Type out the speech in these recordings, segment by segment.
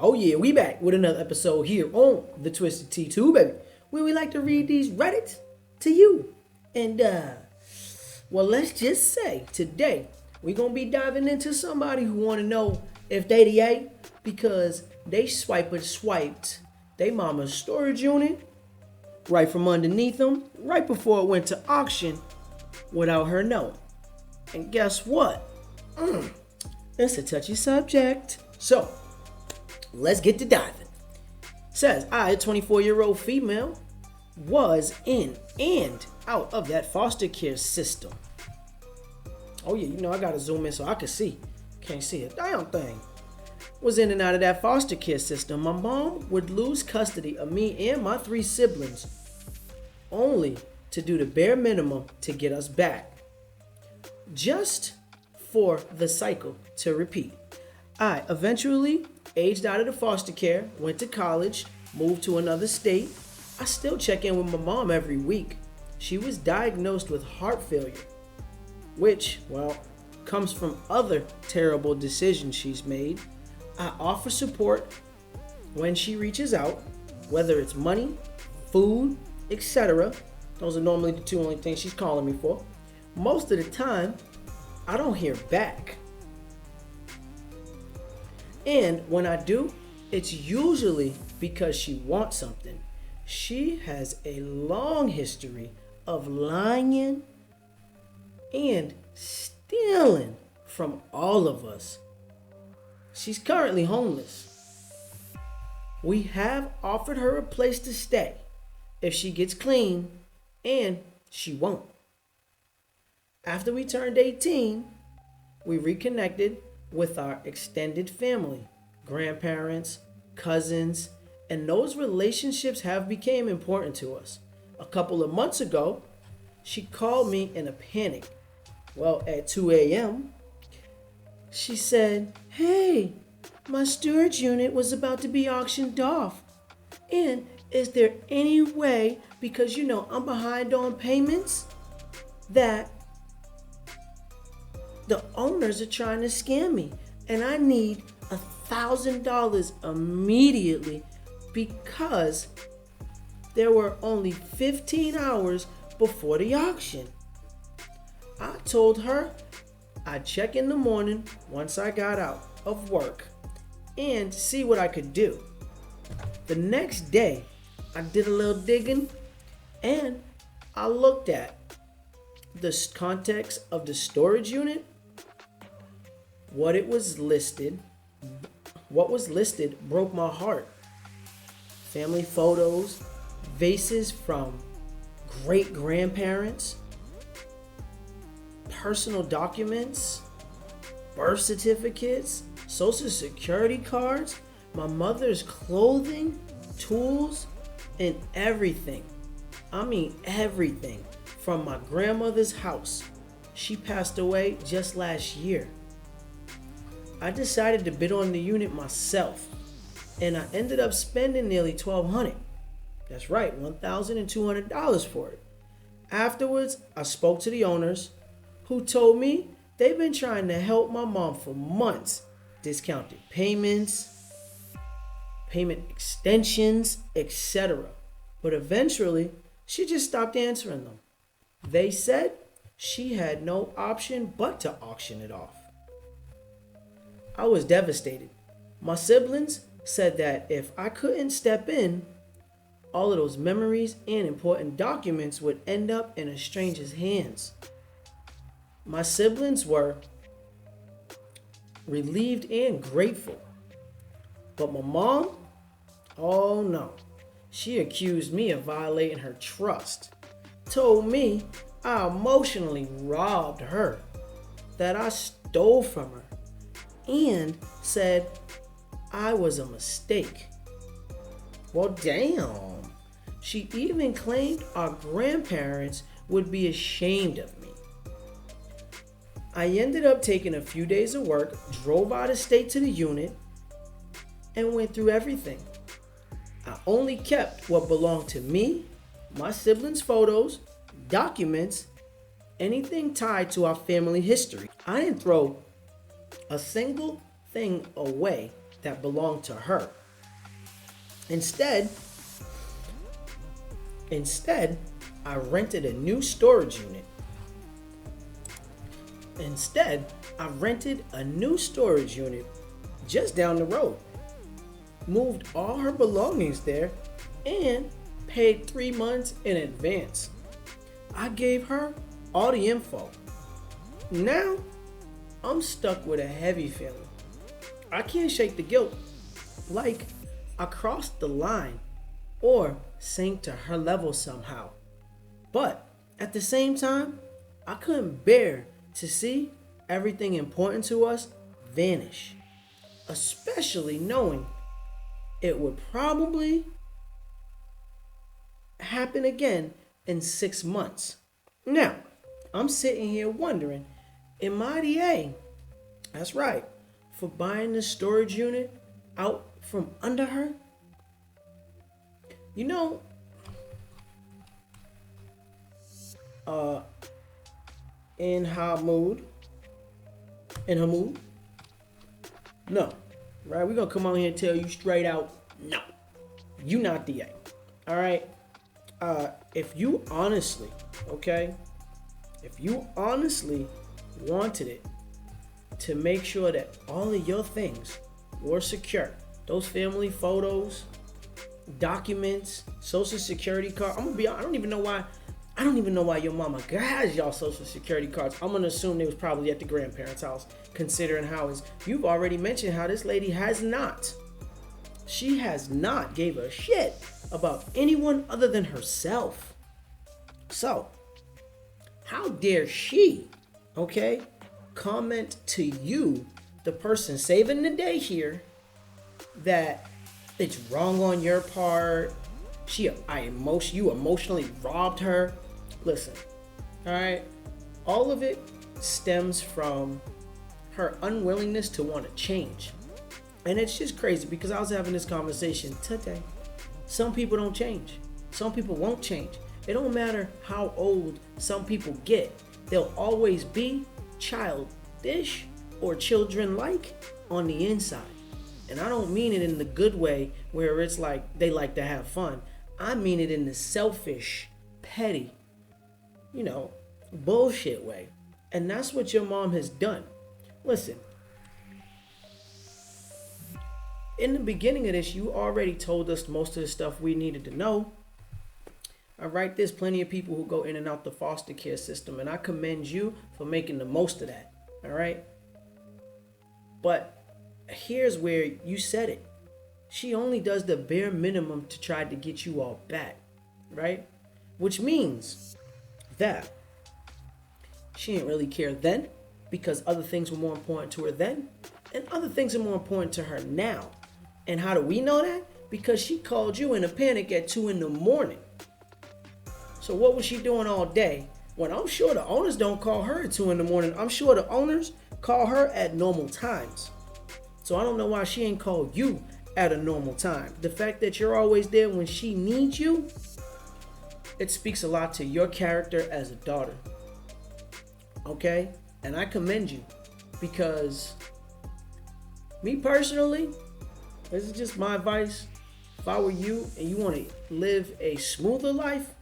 Oh yeah, we back with another episode here on the Twisted T2, baby. Where we like to read these Reddits to you. And well, let's just say today we're gonna be diving into somebody who wanna know if they the A because they swiped they mama's storage unit right from underneath them, right before it went to auction without her knowing. And guess what? It's a touchy subject. So let's get to diving. Says, I, a 24-year-old female, was in and out of that foster care system. Oh yeah, I gotta zoom in so I can see. Can't see a damn thing. Was in and out of that foster care system. My mom would lose custody of me and my 3 siblings, only to do the bare minimum to get us back. Just for the cycle to repeat. I eventually aged out of the foster care, went to college, moved to another state. I still check in with my mom every week. She was diagnosed with heart failure, which, well, comes from other terrible decisions she's made. I offer support when she reaches out, whether it's money, food, etc. Those are normally the 2 only things she's calling me for. Most of the time, I don't hear back. And when I do, it's usually because she wants something. She has a long history of lying and stealing from all of us. She's currently homeless. We have offered her a place to stay if she gets clean, and she won't. After we turned 18, we reconnected with our extended family, grandparents, cousins, and those relationships have become important to us. A couple of months ago, she called me in a panic. Well, at 2 a.m., she said, "Hey, my storage unit was about to be auctioned off. And is there any way, because I'm behind on payments, that the owners are trying to scam me and I need $1,000 immediately because there were only 15 hours before the auction." I told her I'd check in the morning once I got out of work and see what I could do. The next day, I did a little digging and I looked at the context of the storage unit. What was listed broke my heart. Family photos, vases from great grandparents, personal documents, birth certificates, social security cards, my mother's clothing, tools, and everything. I mean everything from my grandmother's house. She passed away just last year. I decided to bid on the unit myself, and I ended up spending nearly $1,200. That's right, $1,200 for it. Afterwards, I spoke to the owners, who told me they've been trying to help my mom for months. Discounted payments, payment extensions, etc. But eventually, she just stopped answering them. They said she had no option but to auction it off. I was devastated. My siblings said that if I couldn't step in, all of those memories and important documents would end up in a stranger's hands. My siblings were relieved and grateful. But my mom, oh no, she accused me of violating her trust. Told me I emotionally robbed her, that I stole from her, and said I was a mistake. Well, damn. She even claimed our grandparents would be ashamed of me. I ended up taking a few days of work, drove out of state to the unit, and went through everything. I only kept what belonged to me, my siblings' photos, documents, anything tied to our family history. I didn't throw a single thing away that belonged to her. Instead, I rented a new storage unit. Just down the road. Moved all her belongings there and paid 3 months in advance. I gave her all the info. Now, I'm stuck with a heavy feeling. I can't shake the guilt. Like I crossed the line or sank to her level somehow. But at the same time, I couldn't bear to see everything important to us vanish. Especially knowing it would probably happen again in 6 months. Now, I'm sitting here wondering, am I the A? That's right, for buying the storage unit out from under her? You know, in her mood? No. Right? We're going to come on here and tell you straight out, no. You not the A. All right? If you honestly wanted it to make sure that all of your things were secure, those family photos, documents, social security card. I'm gonna be honest, I don't even know why your mama has y'all social security cards. I'm gonna assume they was probably at the grandparents' house, considering you've already mentioned how this lady has not gave a shit about anyone other than herself. So, how dare she, comment to you, the person saving the day here, that it's wrong on your part. You emotionally robbed her. Listen, all right? All of it stems from her unwillingness to want to change. And it's just crazy because I was having this conversation today. Some people don't change. Some people won't change. It don't matter how old some people get. They'll always be childish or children-like on the inside. And I don't mean it in the good way where it's like they like to have fun. I mean it in the selfish, petty, bullshit way. And that's what your mom has done. Listen, in the beginning of this, you already told us most of the stuff we needed to know. All right, there's plenty of people who go in and out the foster care system, and I commend you for making the most of that. All right. But here's where you said it. She only does the bare minimum to try to get you all back, right? Which means that she didn't really care then because other things were more important to her then, and other things are more important to her now. And how do we know that? Because she called you in a panic at 2 a.m. So what was she doing all day? When I'm sure the owners don't call her at 2 a.m. I'm sure the owners call her at normal times. So I don't know why she ain't called you at a normal time. The fact that you're always there when she needs you, it speaks a lot to your character as a daughter. Okay? And I commend you because me personally, this is just my advice. If I were you and you want to live a smoother life,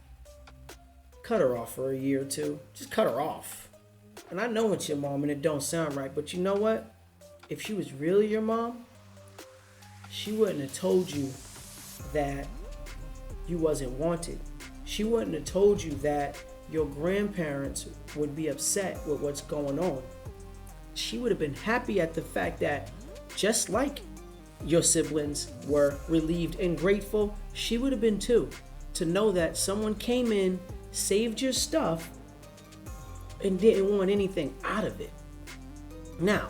cut her off for a year or two. Just cut her off. And I know it's your mom and it don't sound right, but you know what? If she was really your mom, she wouldn't have told you that you wasn't wanted. She wouldn't have told you that your grandparents would be upset with what's going on. She would have been happy at the fact that just like your siblings were relieved and grateful, she would have been too. To know that someone came in, saved your stuff, and didn't want anything out of it. Now,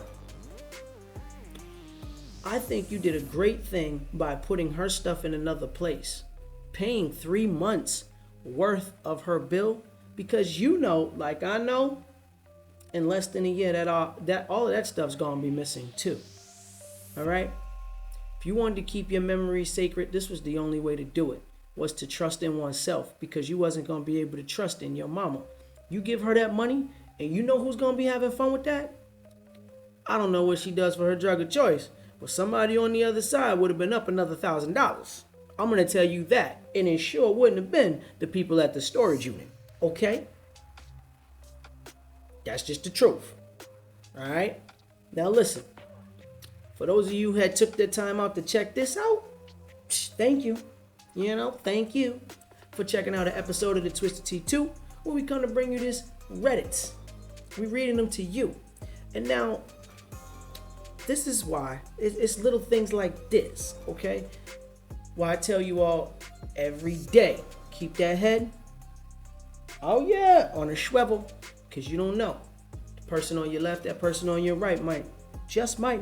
I think you did a great thing by putting her stuff in another place, paying 3 months worth of her bill, because you know, like I know, in less than a year that all of that stuff's gonna be missing too. All right? If you wanted to keep your memories sacred, this was the only way to do it, was to trust in oneself, because you wasn't gonna be able to trust in your mama. You give her that money, and you know who's gonna be having fun with that? I don't know what she does for her drug of choice, Well, somebody on the other side would have been up another $1,000. I'm going to tell you that. And it sure wouldn't have been the people at the storage unit. Okay? That's just the truth. All right? Now listen. For those of you who had took their time out to check this out, thank you. Thank you for checking out an episode of the Twisted T2 where we come to bring you this Reddits. We're reading them to you. And now, this is why. It's little things like this, okay? Why I tell you all every day, keep that head, oh yeah, on a swivel, because you don't know. The person on your left, that person on your right might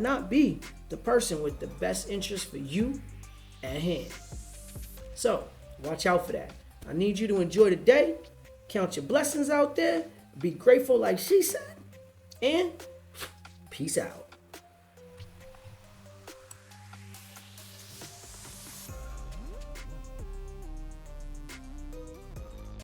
not be the person with the best interest for you at hand. So, watch out for that. I need you to enjoy the day, count your blessings out there, be grateful like she said, and peace out.